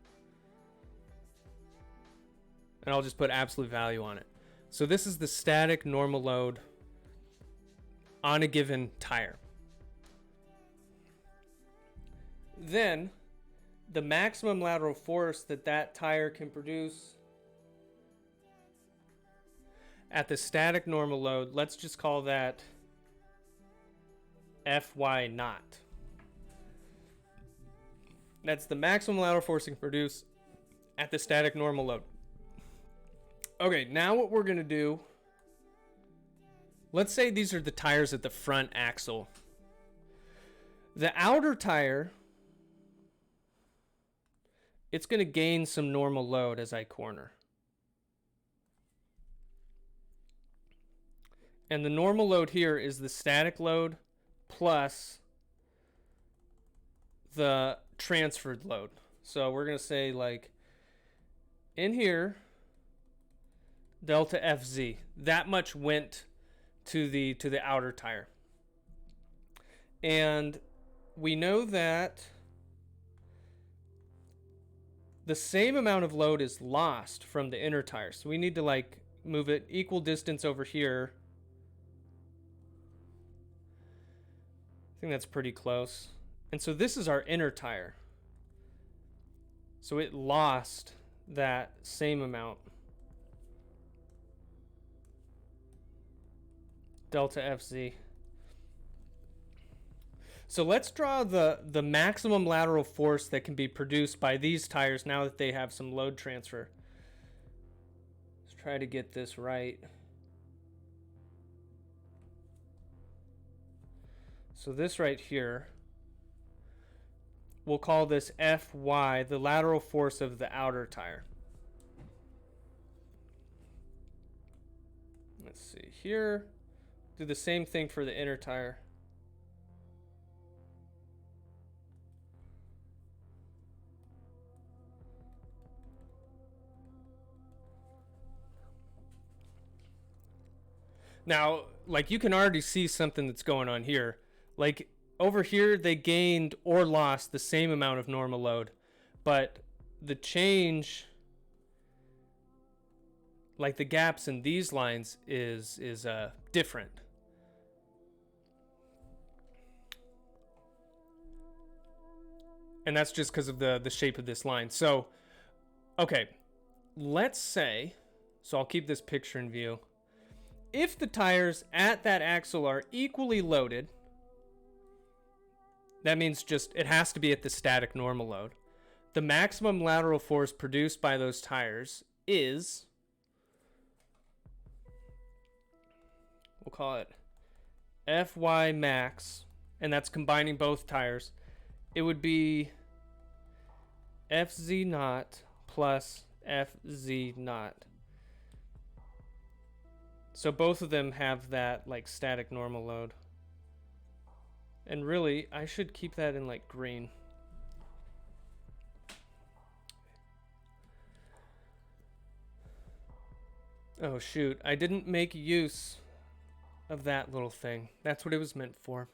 And I'll just put absolute value on it. So this is the static normal load on a given tire. Then the maximum lateral force that that tire can produce at the static normal load, let's just call that Fy naught. That's the maximum lateral force it can produce at the static normal load. Okay, now what we're going to do, let's say these are the tires at the front axle. The outer tire, it's going to gain some normal load as I corner. And the normal load here is the static load plus the transferred load. So we're going to say like in here, delta FZ, that much went to the outer tire. And we know that the same amount of load is lost from the inner tire. So we need to like move it equal distance over here. I think that's pretty close. And so this is our inner tire. So it lost that same amount. Delta FZ. So let's draw the maximum lateral force that can be produced by these tires now that they have some load transfer. Let's try to get this right. So this right here, we'll call this Fy, the lateral force of the outer tire. Let's see here. Do the same thing for the inner tire. Now, like you can already see something that's going on here. Like over here, they gained or lost the same amount of normal load, but the change, like the gaps in these lines is different. And that's just because of the shape of this line. So, okay, let's say, so I'll keep this picture in view. If the tires at that axle are equally loaded, that means just it has to be at the static normal load. The maximum lateral force produced by those tires is, we'll call it Fy max, and that's combining both tires. It would be Fz naught plus Fz naught. So both of them have that like static normal load. And really, I should keep that in like green. Oh shoot, I didn't make use of that little thing. That's what it was meant for.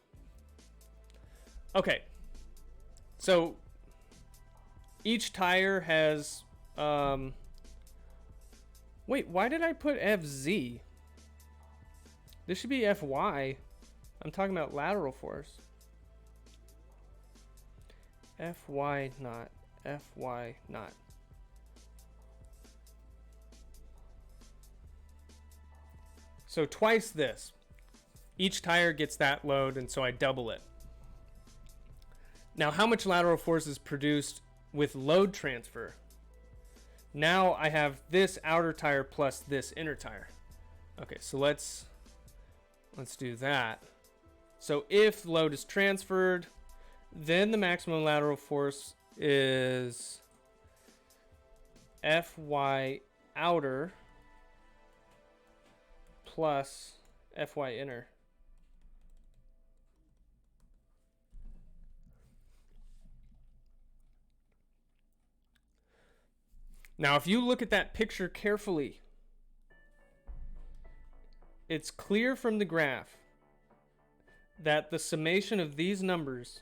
Okay. So each tire has wait, why did I put Fz? This should be Fy. I'm talking about lateral force. Fy naught. Fy naught. So twice this. Each tire gets that load, and so I double it. Now, how much lateral force is produced with load transfer? Now I have this outer tire plus this inner tire. Okay, so let's do that. So if load is transferred, then the maximum lateral force is Fy outer plus Fy inner. Now, if you look at that picture carefully, it's clear from the graph that the summation of these numbers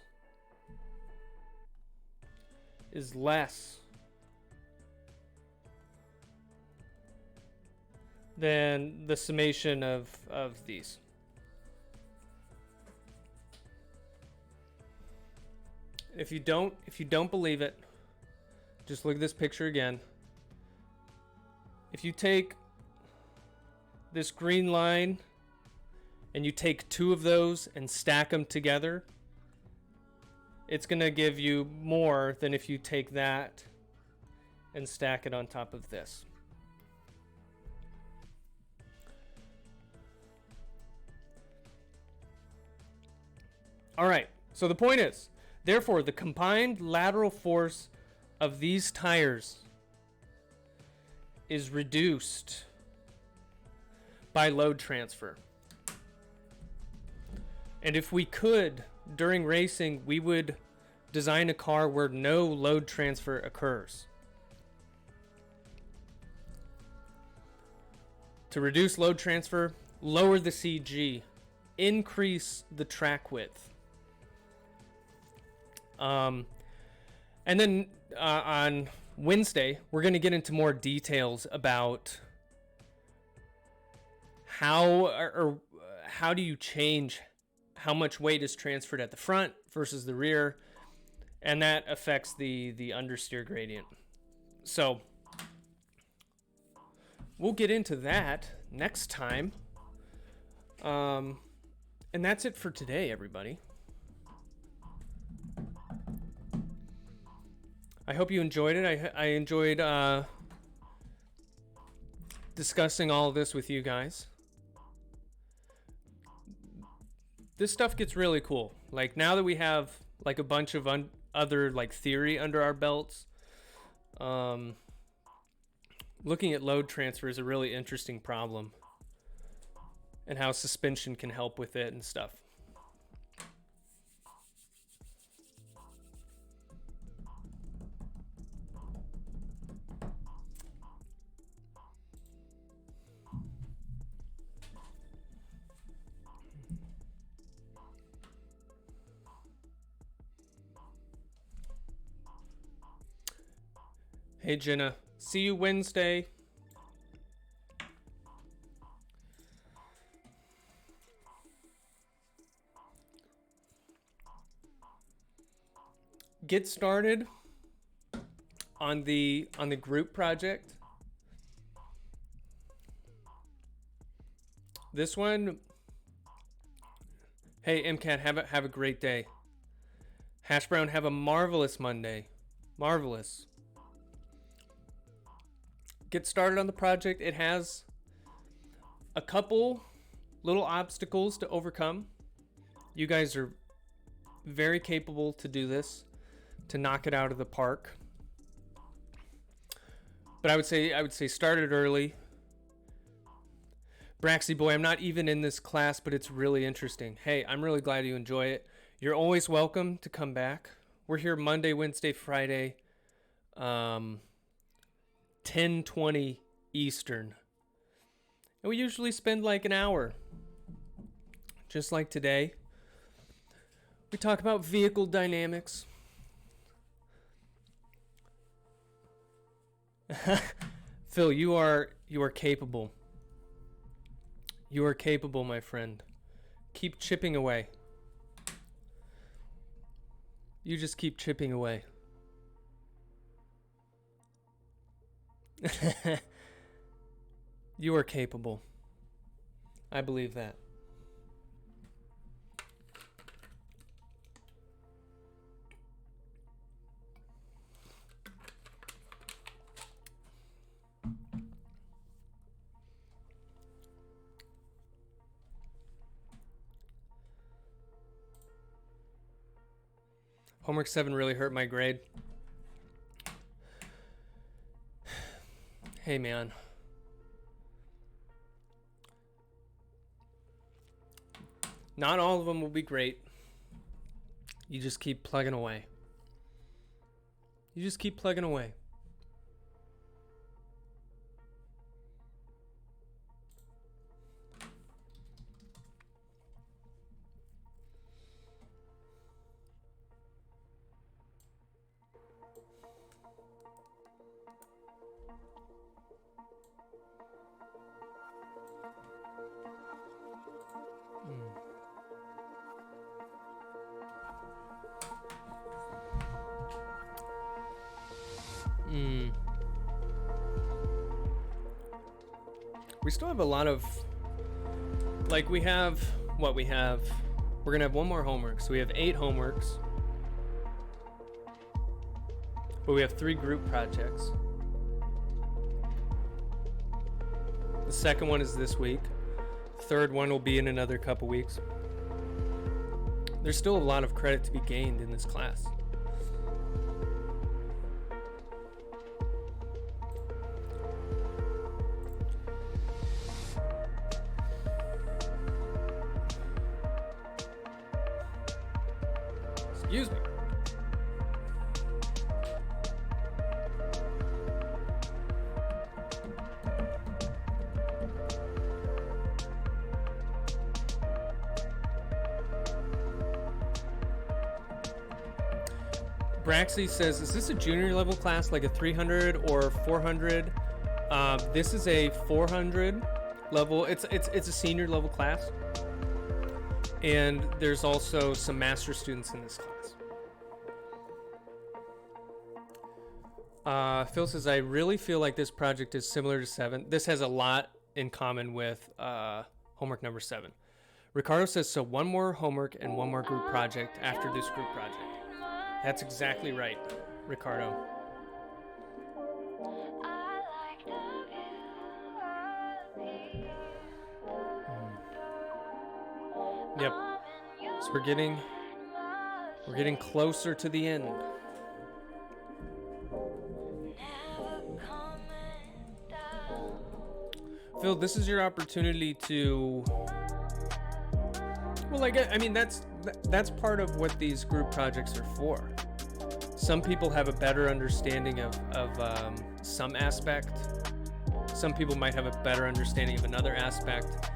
is less than the summation of these. If you don't believe it, just look at this picture again. If you take this green line and you take two of those and stack them together, it's going to give you more than if you take that and stack it on top of this. All right, so the point is, therefore, the combined lateral force of these tires is reduced by load transfer. And if we could, during racing, we would design a car where no load transfer occurs. To reduce load transfer, lower the CG, increase the track width. And then on Wednesday, we're going to get into more details about how do you change how much weight is transferred at the front versus the rear, and that affects the understeer gradient. So we'll get into that next time. And that's it for today, everybody. I hope you enjoyed it. I enjoyed discussing all of this with you guys. This stuff gets really cool. Like, now that we have like a bunch of other like theory under our belts, looking at load transfer is a really interesting problem, and how suspension can help with it and stuff. Hey Jenna, see you Wednesday. get started on the group project. This one, hey MCAT, have a great day. Hash Brown, have a marvelous Monday. Marvelous. Get started on the project. It has a couple little obstacles to overcome. You guys are very capable to do this, to knock it out of the park. But I would say start it early. Braxy boy, I'm not even in this class, but it's really interesting. Hey, I'm really glad you enjoy it. You're always welcome to come back. We're here Monday, Wednesday, Friday, 10:20 Eastern. And we usually spend like an hour. Just like today. We talk about vehicle dynamics. Phil, you are capable. You are capable, my friend. Keep chipping away. You just keep chipping away. You are capable. I believe that. Homework 7 really hurt my grade. Hey, man. Not all of them will be great. You just keep plugging away. You just keep plugging away. We still have a lot of, like we're gonna have one more homework, so we have 8 homeworks, but we have 3 group projects. The second one is this week. Third one will be in another couple weeks. There's still a lot of credit to be gained in this class. Excuse me. Braxy says, is this a junior level class, like a 300 or 400? This is a 400 level. It's a senior level class. And there's also some master students in this class. Phil says, I really feel like this project is similar to 7. This has a lot in common with homework number 7. Ricardo says, so one more homework and one more group project after this group project. That's exactly right, Ricardo. Yep. So we're getting closer to the end. Phil, this is your opportunity to, well, like, I mean, that's part of what these group projects are for. Some people have a better understanding of some aspect. Some people might have a better understanding of another aspect.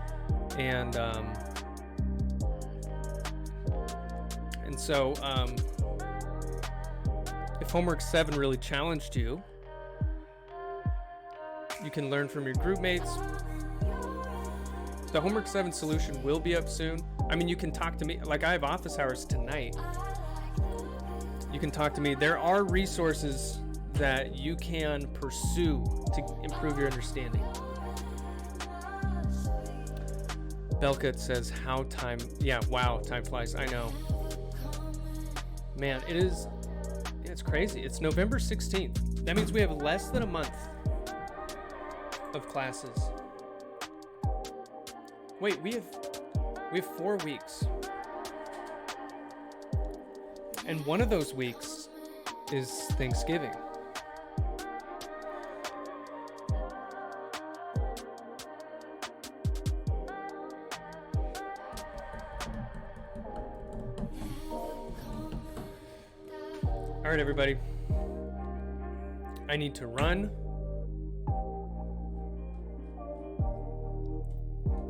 And so if homework 7 really challenged you, you can learn from your group mates. The homework 7 solution will be up soon. I mean, you can talk to me. Like, I have office hours tonight. You can talk to me. There are resources that you can pursue to improve your understanding. Belkut says, how time... Yeah, wow, time flies. I know. Man, it's crazy. It's November 16th. That means we have less than a month of classes. Wait, we have 4 weeks. And one of those weeks is Thanksgiving. All right, everybody. I need to run.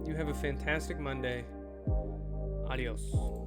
You have a fantastic Monday. Adios.